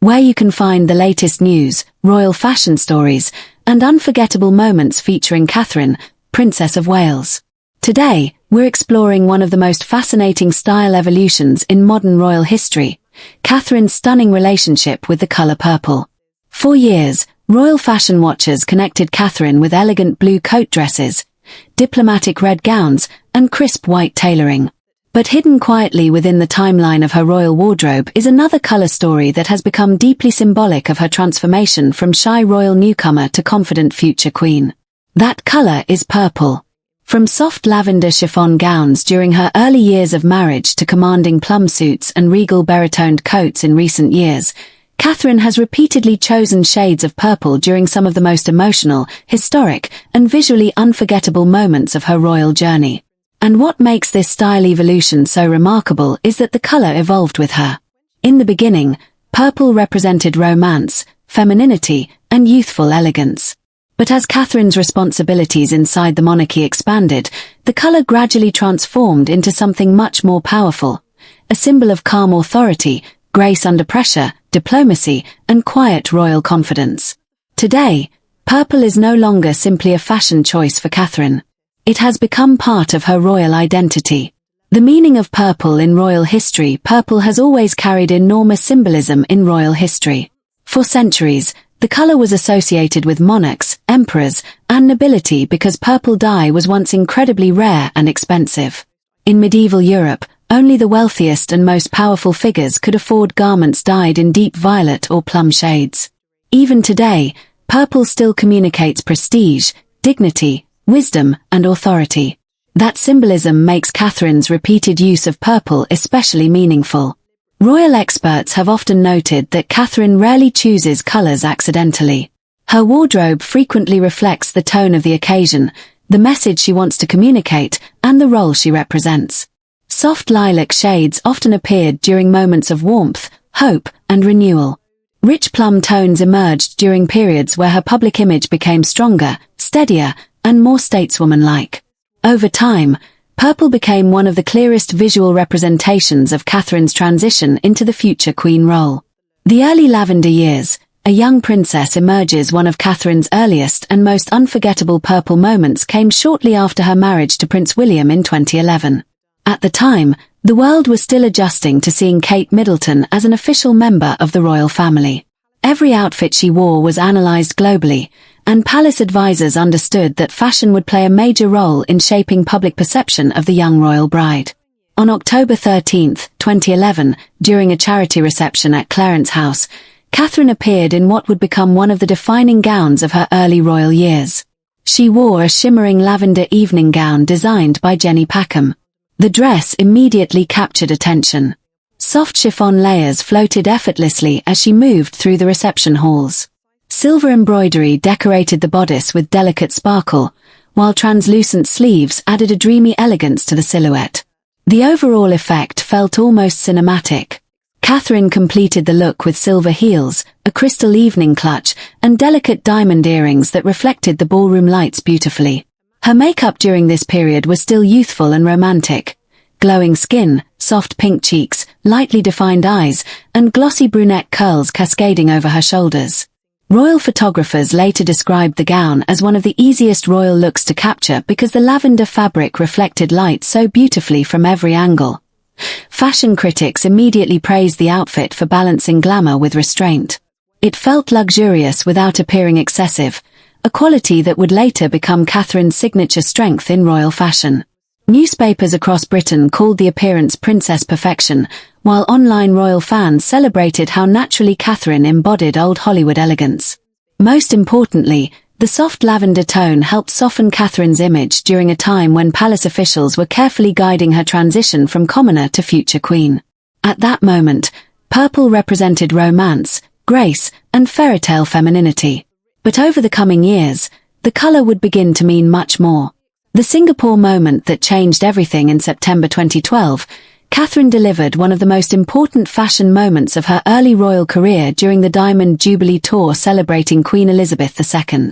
where you can find the latest news, royal fashion stories, and unforgettable moments featuring Catherine, Princess of Wales. Today, we're exploring one of the most fascinating style evolutions in modern royal history, Catherine's stunning relationship with the color purple. For years, royal fashion watchers connected Catherine with elegant blue coat dresses, diplomatic red gowns, and crisp white tailoring. But hidden quietly within the timeline of her royal wardrobe is another color story that has become deeply symbolic of her transformation from shy royal newcomer to confident future queen. That color is purple. From soft lavender chiffon gowns during her early years of marriage to commanding plum suits and regal beryl-toned coats in recent years, Catherine has repeatedly chosen shades of purple during some of the most emotional, historic, and visually unforgettable moments of her royal journey. And what makes this style evolution so remarkable is that the color evolved with her. In the beginning, purple represented romance, femininity, and youthful elegance. But as Catherine's responsibilities inside the monarchy expanded, the color gradually transformed into something much more powerful, a symbol of calm authority, grace under pressure, diplomacy, and quiet royal confidence. Today, purple is no longer simply a fashion choice for Catherine. It has become part of her royal identity. The meaning of purple in royal history. Purple has always carried enormous symbolism in royal history. For centuries, the color was associated with monarchs, emperors, and nobility because purple dye was once incredibly rare and expensive. In medieval Europe, only the wealthiest and most powerful figures could afford garments dyed in deep violet or plum shades. Even today, purple still communicates prestige, dignity, wisdom, and authority. That symbolism makes Catherine's repeated use of purple especially meaningful. Royal experts have often noted that Catherine rarely chooses colors accidentally. Her wardrobe frequently reflects the tone of the occasion, the message she wants to communicate, and the role she represents. Soft lilac shades often appeared during moments of warmth, hope, and renewal. Rich plum tones emerged during periods where her public image became stronger, steadier, and more stateswoman-like. Over time, purple became one of the clearest visual representations of Catherine's transition into the future queen role. The early lavender years, a young princess emerges. One of Catherine's earliest and most unforgettable purple moments came shortly after her marriage to Prince William in 2011. At the time, the world was still adjusting to seeing Kate Middleton as an official member of the royal family. Every outfit she wore was analyzed globally, and palace advisors understood that fashion would play a major role in shaping public perception of the young royal bride. On October 13, 2011, during a charity reception at Clarence House, Catherine appeared in what would become one of the defining gowns of her early royal years. She wore a shimmering lavender evening gown designed by Jenny Packham. The dress immediately captured attention. Soft chiffon layers floated effortlessly as she moved through the reception halls. Silver embroidery decorated the bodice with delicate sparkle, while translucent sleeves added a dreamy elegance to the silhouette. The overall effect felt almost cinematic. Catherine completed the look with silver heels, a crystal evening clutch, and delicate diamond earrings that reflected the ballroom lights beautifully. Her makeup during this period was still youthful and romantic. Glowing skin, soft pink cheeks, lightly defined eyes, and glossy brunette curls cascading over her shoulders. Royal photographers later described the gown as one of the easiest royal looks to capture because the lavender fabric reflected light so beautifully from every angle. Fashion critics immediately praised the outfit for balancing glamour with restraint. It felt luxurious without appearing excessive, a quality that would later become Catherine's signature strength in royal fashion. Newspapers across Britain called the appearance princess perfection, while online royal fans celebrated how naturally Catherine embodied old Hollywood elegance. Most importantly, the soft lavender tone helped soften Catherine's image during a time when palace officials were carefully guiding her transition from commoner to future queen. At that moment, purple represented romance, grace, and fairytale femininity. But over the coming years, the color would begin to mean much more. The Singapore moment that changed everything in September 2012, Catherine delivered one of the most important fashion moments of her early royal career during the Diamond Jubilee Tour celebrating Queen Elizabeth II.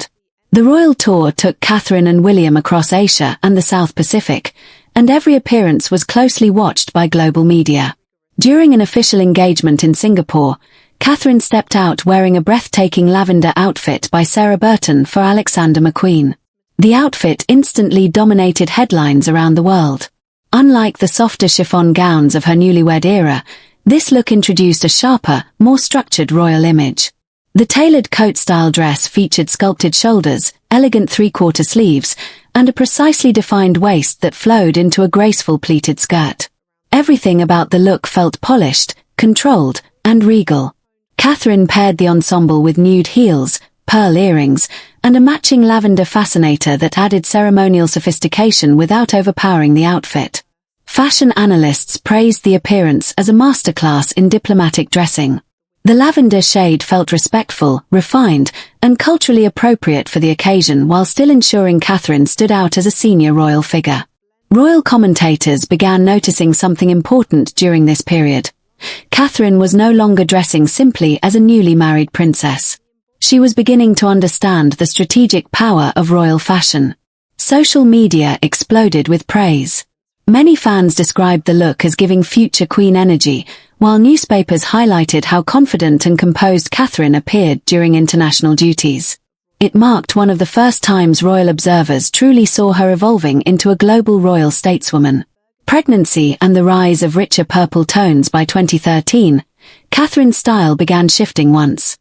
The royal tour took Catherine and William across Asia and the South Pacific, and every appearance was closely watched by global media. During an official engagement in Singapore, Catherine stepped out wearing a breathtaking lavender outfit by Sarah Burton for Alexander McQueen. The outfit instantly dominated headlines around the world. Unlike the softer chiffon gowns of her newlywed era, this look introduced a sharper, more structured royal image. The tailored coat-style dress featured sculpted shoulders, elegant three-quarter sleeves, and a precisely defined waist that flowed into a graceful pleated skirt. Everything about the look felt polished, controlled, and regal. Catherine paired the ensemble with nude heels, pearl earrings, and a matching lavender fascinator that added ceremonial sophistication without overpowering the outfit. Fashion analysts praised the appearance as a masterclass in diplomatic dressing. The lavender shade felt respectful, refined, and culturally appropriate for the occasion while still ensuring Catherine stood out as a senior royal figure. Royal commentators began noticing something important during this period. Catherine was no longer dressing simply as a newly married princess. She was beginning to understand the strategic power of royal fashion. Social media exploded with praise. Many fans described the look as giving future queen energy, while newspapers highlighted how confident and composed Catherine appeared during international duties. It marked one of the first times royal observers truly saw her evolving into a global royal stateswoman. Pregnancy and the rise of richer purple tones. By 2013, Catherine's style began shifting once.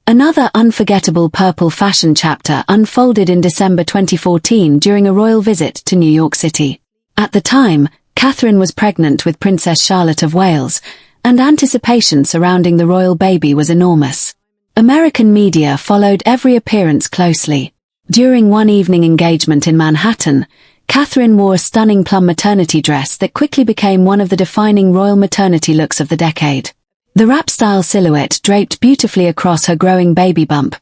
Another unforgettable purple fashion chapter unfolded in December 2014 during a royal visit to New York City. At the time, Catherine was pregnant with Princess Charlotte of Wales, and anticipation surrounding the royal baby was enormous. American media followed every appearance closely. During one evening engagement in Manhattan, Catherine wore a stunning plum maternity dress that quickly became one of the defining royal maternity looks of the decade. The wrap-style silhouette draped beautifully across her growing baby bump,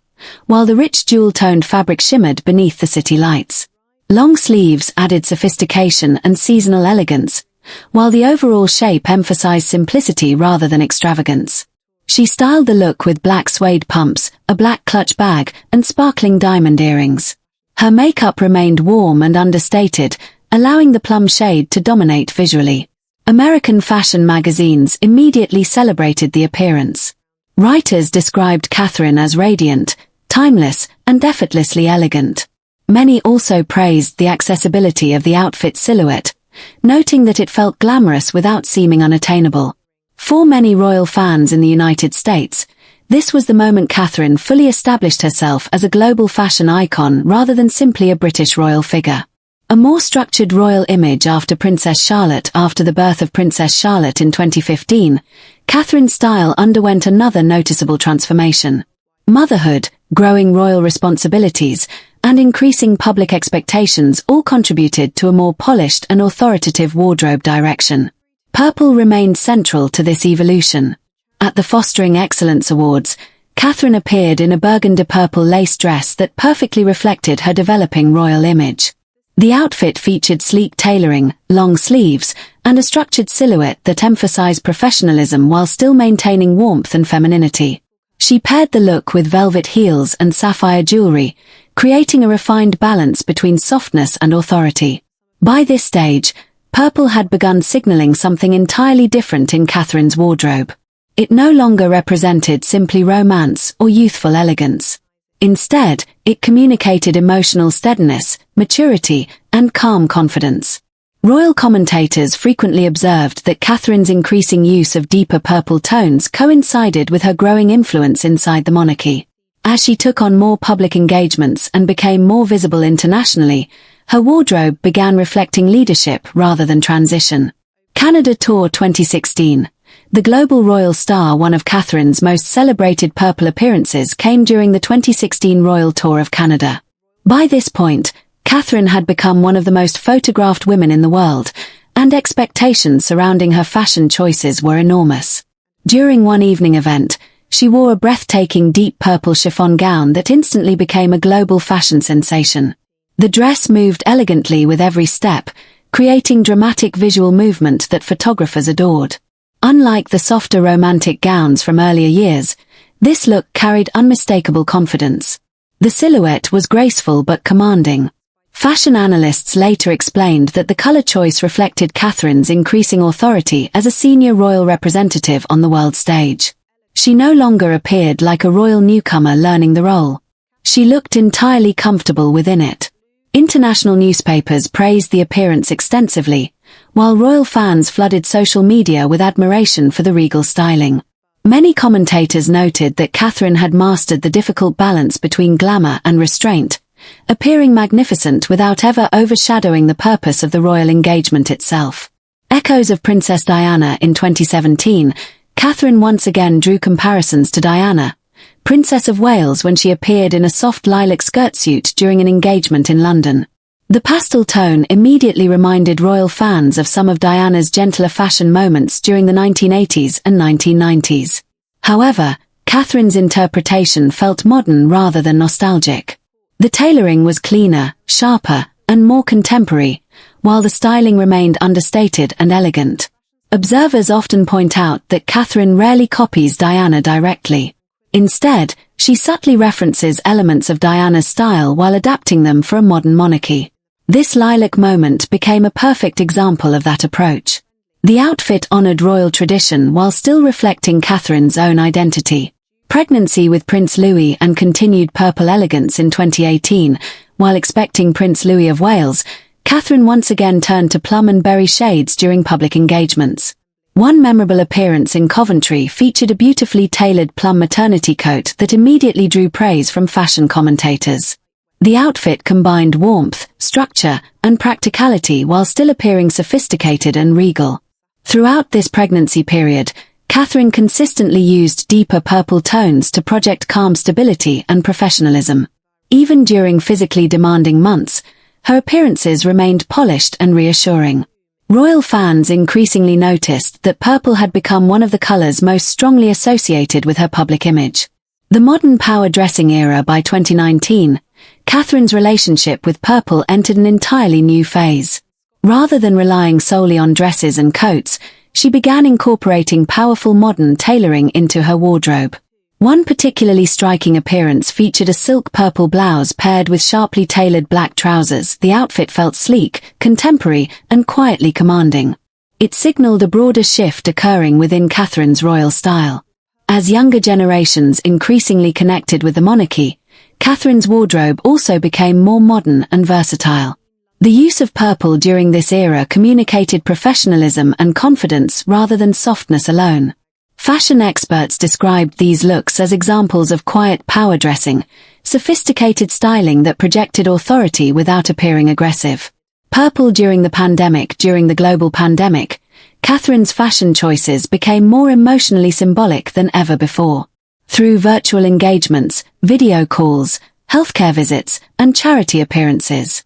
while the rich jewel-toned fabric shimmered beneath the city lights. Long sleeves added sophistication and seasonal elegance, while the overall shape emphasized simplicity rather than extravagance. She styled the look with black suede pumps, a black clutch bag, and sparkling diamond earrings. Her makeup remained warm and understated, allowing the plum shade to dominate visually. American fashion magazines immediately celebrated the appearance. Writers described Catherine as radiant, timeless, and effortlessly elegant. Many also praised the accessibility of the outfit's silhouette, noting that it felt glamorous without seeming unattainable. For many royal fans in the United States, this was the moment Catherine fully established herself as a global fashion icon rather than simply a British royal figure. A more structured royal image after Princess Charlotte. After the birth of Princess Charlotte in 2015, Catherine's style underwent another noticeable transformation. Motherhood, growing royal responsibilities, and increasing public expectations all contributed to a more polished and authoritative wardrobe direction. Purple remained central to this evolution. At the Fostering Excellence Awards, Catherine appeared in a burgundy purple lace dress that perfectly reflected her developing royal image. The outfit featured sleek tailoring, long sleeves, and a structured silhouette that emphasized professionalism while still maintaining warmth and femininity. She paired the look with velvet heels and sapphire jewelry, creating a refined balance between softness and authority. By this stage, purple had begun signaling something entirely different in Catherine's wardrobe. It no longer represented simply romance or youthful elegance. Instead, it communicated emotional steadiness, maturity, and calm confidence. Royal commentators frequently observed that Catherine's increasing use of deeper purple tones coincided with her growing influence inside the monarchy. As she took on more public engagements and became more visible internationally, her wardrobe began reflecting leadership rather than transition. Canada Tour 2016. The global royal star. One of Catherine's most celebrated purple appearances came during the 2016 Royal Tour of Canada. By this point, Catherine had become one of the most photographed women in the world, and expectations surrounding her fashion choices were enormous. During one evening event, she wore a breathtaking deep purple chiffon gown that instantly became a global fashion sensation. The dress moved elegantly with every step, creating dramatic visual movement that photographers adored. Unlike the softer romantic gowns from earlier years, this look carried unmistakable confidence. The silhouette was graceful but commanding. Fashion analysts later explained that the color choice reflected Catherine's increasing authority as a senior royal representative on the world stage. She no longer appeared like a royal newcomer learning the role. She looked entirely comfortable within it. International newspapers praised the appearance extensively, while royal fans flooded social media with admiration for the regal styling. Many commentators noted that Catherine had mastered the difficult balance between glamour and restraint, appearing magnificent without ever overshadowing the purpose of the royal engagement itself. Echoes of Princess Diana. In 2017, Catherine once again drew comparisons to Diana, Princess of Wales, when she appeared in a soft lilac skirtsuit during an engagement in London. The pastel tone immediately reminded royal fans of some of Diana's gentler fashion moments during the 1980s and 1990s. However, Catherine's interpretation felt modern rather than nostalgic. The tailoring was cleaner, sharper, and more contemporary, while the styling remained understated and elegant. Observers often point out that Catherine rarely copies Diana directly. Instead, she subtly references elements of Diana's style while adapting them for a modern monarchy. This lilac moment became a perfect example of that approach. The outfit honored royal tradition while still reflecting Catherine's own identity. Pregnancy with Prince Louis and continued purple elegance. In 2018, while expecting Prince Louis of Wales, Catherine once again turned to plum and berry shades during public engagements. One memorable appearance in Coventry featured a beautifully tailored plum maternity coat that immediately drew praise from fashion commentators. The outfit combined warmth, structure, and practicality while still appearing sophisticated and regal. Throughout this pregnancy period, Catherine consistently used deeper purple tones to project calm stability and professionalism. Even during physically demanding months, her appearances remained polished and reassuring. Royal fans increasingly noticed that purple had become one of the colors most strongly associated with her public image. The modern power dressing era. By 2019, Catherine's relationship with purple entered an entirely new phase. Rather than relying solely on dresses and coats, she began incorporating powerful modern tailoring into her wardrobe. One particularly striking appearance featured a silk purple blouse paired with sharply tailored black trousers. The outfit felt sleek, contemporary, and quietly commanding. It signaled a broader shift occurring within Catherine's royal style. As younger generations increasingly connected with the monarchy, Catherine's wardrobe also became more modern and versatile. The use of purple during this era communicated professionalism and confidence rather than softness alone. Fashion experts described these looks as examples of quiet power dressing, sophisticated styling that projected authority without appearing aggressive. Purple during the pandemic. During the global pandemic, Catherine's fashion choices became more emotionally symbolic than ever before. Through virtual engagements, video calls, healthcare visits, and charity appearances,